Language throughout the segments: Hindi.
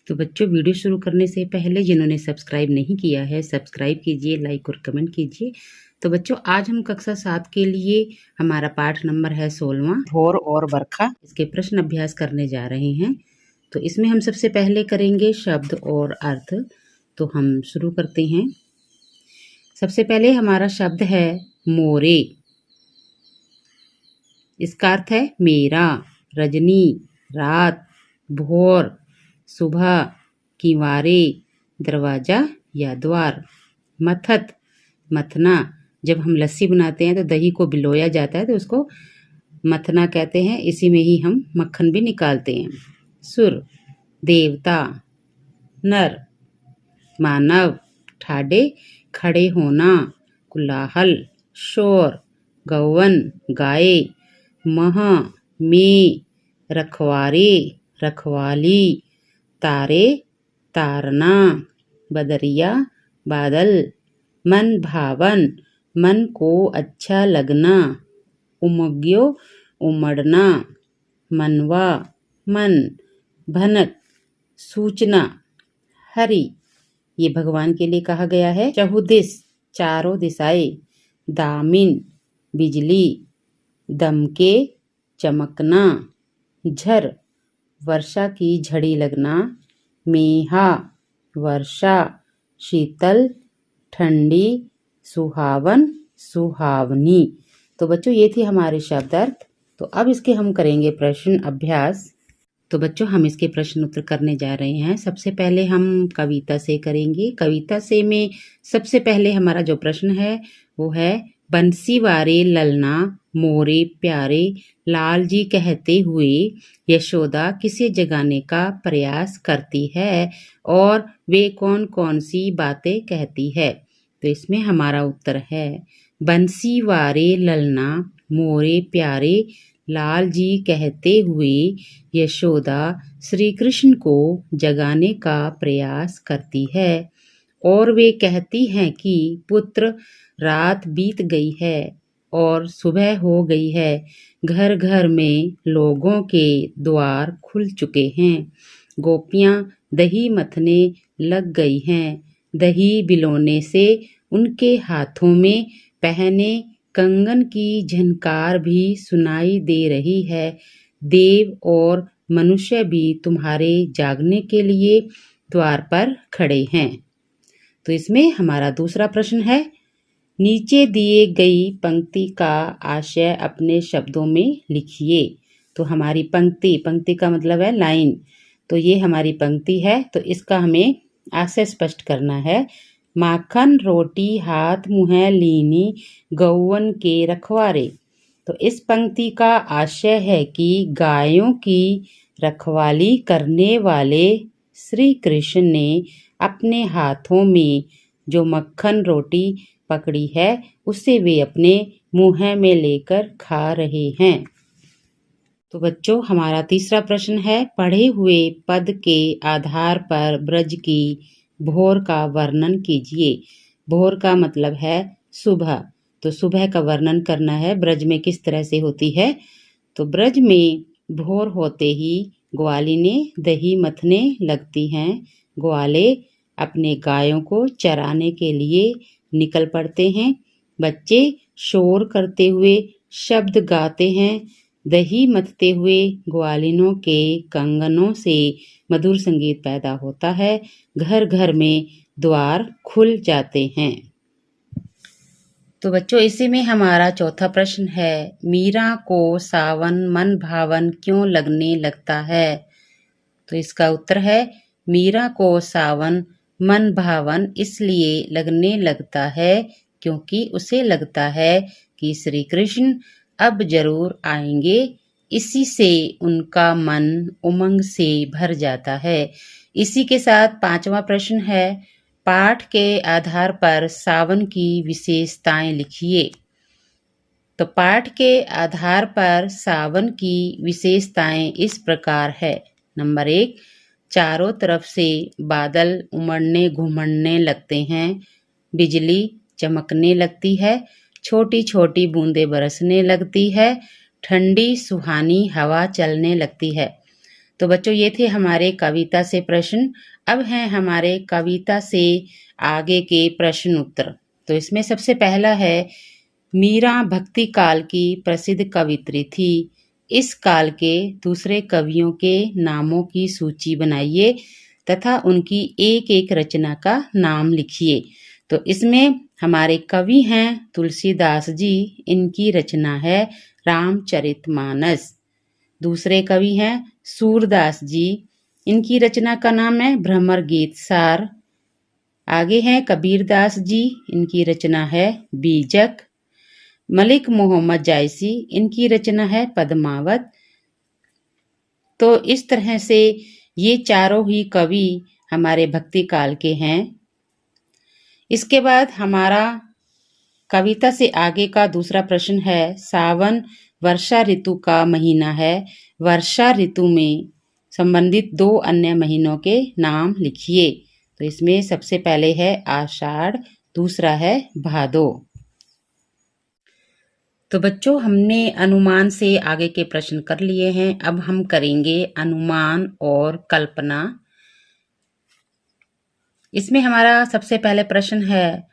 तो बच्चों, वीडियो शुरू करने से पहले जिन्होंने सब्सक्राइब नहीं किया है, सब्सक्राइब कीजिए, लाइक और कमेंट कीजिए। तो बच्चों, आज हम कक्षा 7 के लिए हमारा पाठ नंबर है 16वां, भोर और बरखा। इसके प्रश्न अभ्यास करने जा रहे हैं। तो इसमें हम सबसे पहले करेंगे शब्द और अर्थ। तो हम शुरू करते हैं। सबसे पहले हमारा शब्द है मोरे। इसका अर्थ है मेरा, रजनी, रात, भोर, सुबह, किवारे, दरवाजा या द्वार। मथत, मथना। जब हम लस्सी बनाते हैं तो दही को भिगोया जाता है तो उसको मथना कहते हैं। इसी में ही हम मक्खन भी निकालते हैं। सुर, देवता, नर, मानव, ठाडे, खड़े होना, कुलाहल, शोर, गौवन, गाय, मह, में, रखवारे, रखवाली, तारे, तारना, बदरिया, बादल, मन भावन, मन को अच्छा लगना, उमग्यो, उमड़ना, मनवा, मन, भनक, सूचना, हरि। ये भगवान के लिए कहा गया है। चहुदिस, चारों दिशाएं, दामिन, बिजली, दमके, चमकना, झर, वर्षा की झड़ी लगना, मेहा, वर्षा, शीतल, ठंडी, सुहावन, सुहावनी। तो बच्चों, ये थी हमारे शब्दार्थ। तो अब इसके हम करेंगे प्रश्न अभ्यास। तो बच्चों, हम इसके प्रश्न उत्तर करने जा रहे हैं। सबसे पहले हम कविता से करेंगे। कविता से में सबसे पहले हमारा जो प्रश्न है वो है, बंसी वारे ललना मोरे प्यारे, लाल जी कहते हुए यशोदा किसे जगाने का प्रयास करती है और वे कौन कौन सी बातें कहती है। तो इसमें हमारा उत्तर है, बंसी वारे ललना मोरे प्यारे, लाल जी कहते हुए यशोदा श्री कृष्ण को जगाने का प्रयास करती है और वे कहती हैं कि पुत्र, रात बीत गई है और सुबह हो गई है। घर घर में लोगों के द्वार खुल चुके हैं। गोपियां दही मथने लग गई हैं। दही बिलोने से उनके हाथों में पहने कंगन की झनकार भी सुनाई दे रही है। देव और मनुष्य भी तुम्हारे जागने के लिए द्वार पर खड़े हैं। तो इसमें हमारा दूसरा प्रश्न है, नीचे दिए गई पंक्ति का आशय अपने शब्दों में लिखिए। तो हमारी पंक्ति का मतलब है लाइन। तो ये हमारी पंक्ति है, तो इसका हमें आशय स्पष्ट करना है। माखन रोटी हाथ मुँह लीनी, गौवन के रखवारे। तो इस पंक्ति का आशय है कि गायों की रखवाली करने वाले श्री कृष्ण ने अपने हाथों में जो मक्खन रोटी पकड़ी है उसे वे अपने मुंह में लेकर खा रहे हैं। तो बच्चों, हमारा तीसरा प्रश्न है, पढ़े हुए पद के आधार पर ब्रज की भोर का वर्णन कीजिए। भोर का मतलब है सुबह। तो सुबह का वर्णन करना है, ब्रज में किस तरह से होती है। तो ब्रज में भोर होते ही ग्वालिनें दही मथने लगती हैं। ग्वाले अपने गायों को चराने के लिए निकल पड़ते हैं। बच्चे शोर करते हुए शब्द गाते हैं। दही मथते हुए ग्वालिनों के कंगनों से मधुर संगीत पैदा होता है। घर घर में द्वार खुल जाते हैं। तो बच्चों, इसी में हमारा चौथा प्रश्न है, मीरा को सावन मन भावन क्यों लगने लगता है। तो इसका उत्तर है, मीरा को सावन मन भावन इसलिए लगने लगता है क्योंकि उसे लगता है कि श्री कृष्ण अब जरूर आएंगे। इसी से उनका मन उमंग से भर जाता है। इसी के साथ पांचवा प्रश्न है, पाठ के आधार पर सावन की विशेषताएं लिखिए। तो पाठ के आधार पर सावन की विशेषताएं इस प्रकार है। नंबर 1, चारों तरफ से बादल उमड़ने घुमड़ने लगते हैं। बिजली चमकने लगती है। छोटी छोटी बूंदें बरसने लगती है। ठंडी सुहानी हवा चलने लगती है। तो बच्चों ये थे हमारे कविता से प्रश्न। अब हैं हमारे कविता से आगे के प्रश्न उत्तर। तो इसमें सबसे पहला है, मीरा भक्ति काल की प्रसिद्ध कवित्री थी। इस काल के दूसरे कवियों के नामों की सूची बनाइए तथा उनकी एक एक रचना का नाम लिखिए। तो इसमें हमारे कवि हैं तुलसीदास जी, इनकी रचना है रामचरितमानस। दूसरे कवि हैं सूरदास जी, इनकी रचना का नाम है भ्रमर गीत सार। आगे हैं कबीरदास जी, इनकी रचना है बीजक। मलिक मोहम्मद जायसी, इनकी रचना है पद्मावत। तो इस तरह से ये चारों ही कवि हमारे भक्ति काल के हैं। इसके बाद हमारा कविता से आगे का दूसरा प्रश्न है, सावन वर्षा ऋतु का महीना है। वर्षा ऋतु में संबंधित 2 अन्य महीनों के नाम लिखिए। तो इसमें सबसे पहले है आषाढ़, दूसरा है भादो। तो बच्चों हमने अनुमान से आगे के प्रश्न कर लिए हैं। अब हम करेंगे अनुमान और कल्पना। इसमें हमारा सबसे पहले प्रश्न है,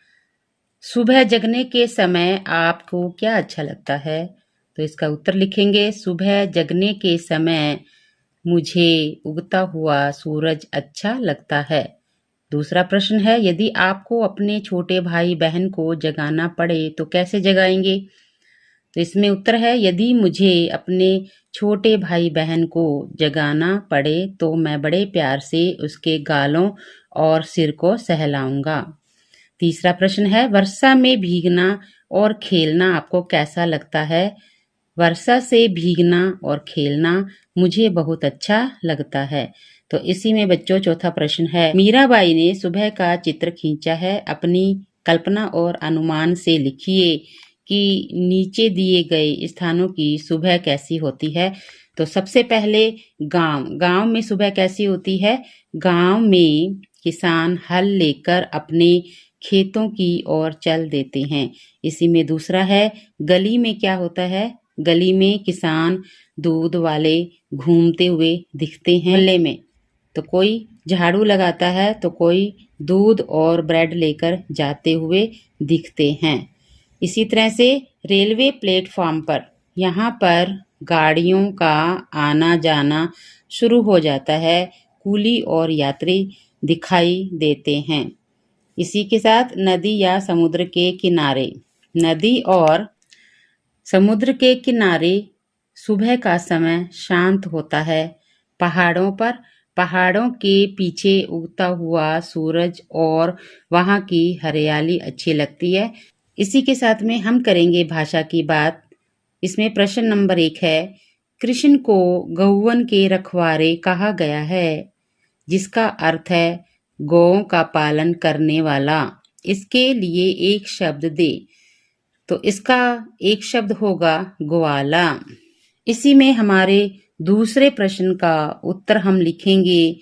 सुबह जगने के समय आपको क्या अच्छा लगता है? तो इसका उत्तर लिखेंगे, सुबह जगने के समय मुझे उगता हुआ सूरज अच्छा लगता है। दूसरा प्रश्न है, यदि आपको अपने छोटे भाई बहन को जगाना पड़े तो कैसे जगाएंगे? तो इसमें उत्तर है, यदि मुझे अपने छोटे भाई बहन को जगाना पड़े तो मैं बड़े प्यार से उसके गालों और सिर को सहलाऊंगा। तीसरा प्रश्न है, वर्षा में भीगना और खेलना आपको कैसा लगता है? वर्षा से भीगना और खेलना मुझे बहुत अच्छा लगता है। तो इसी में बच्चों चौथा प्रश्न है, मीराबाई ने सुबह का चित्र खींचा है। अपनी कल्पना और अनुमान से लिखिए कि नीचे दिए गए स्थानों की सुबह कैसी होती है। तो सबसे पहले गांव में सुबह कैसी होती है? गांव में किसान हल लेकर अपने खेतों की ओर चल देते हैं। इसी में दूसरा है, गली में क्या होता है? गली में किसान दूध वाले घूमते हुए दिखते हैं। मोहल्ले में तो कोई झाड़ू लगाता है तो कोई दूध और ब्रेड लेकर जाते हुए दिखते हैं। इसी तरह से रेलवे प्लेटफॉर्म पर, यहाँ पर गाड़ियों का आना जाना शुरू हो जाता है। कूली और यात्री दिखाई देते हैं। इसी के साथ नदी या समुद्र के किनारे, नदी और समुद्र के किनारे सुबह का समय शांत होता है। पहाड़ों पर, पहाड़ों के पीछे उगता हुआ सूरज और वहाँ की हरियाली अच्छी लगती है। इसी के साथ में हम करेंगे भाषा की बात। इसमें प्रश्न नंबर 1 है, कृष्ण को गौवन के रखवारे कहा गया है, जिसका अर्थ है गौओं का पालन करने वाला। इसके लिए एक शब्द दे। तो इसका एक शब्द होगा ग्वाला। इसी में हमारे दूसरे प्रश्न का उत्तर हम लिखेंगे,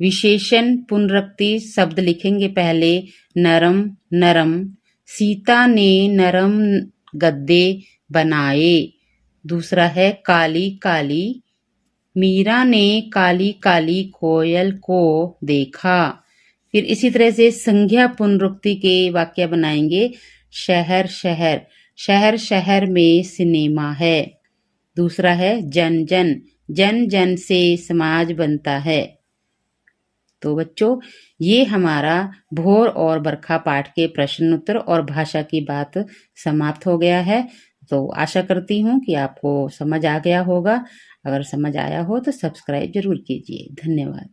विशेषण पुनरुक्ति शब्द लिखेंगे। पहले नरम नरम, सीता ने नरम गद्दे बनाए। दूसरा है काली काली, मीरा ने काली काली कोयल को देखा। फिर इसी तरह से संज्ञा पुनरुक्ति के वाक्य बनाएंगे, शहर शहर, शहर शहर में सिनेमा है। दूसरा है जन जन, जन जन से समाज बनता है। तो बच्चों ये हमारा भोर और बरखा पाठ के प्रश्न उत्तर और भाषा की बात समाप्त हो गया है। तो आशा करती हूँ कि आपको समझ आ गया होगा। अगर समझ आया हो तो सब्सक्राइब जरूर कीजिए। धन्यवाद।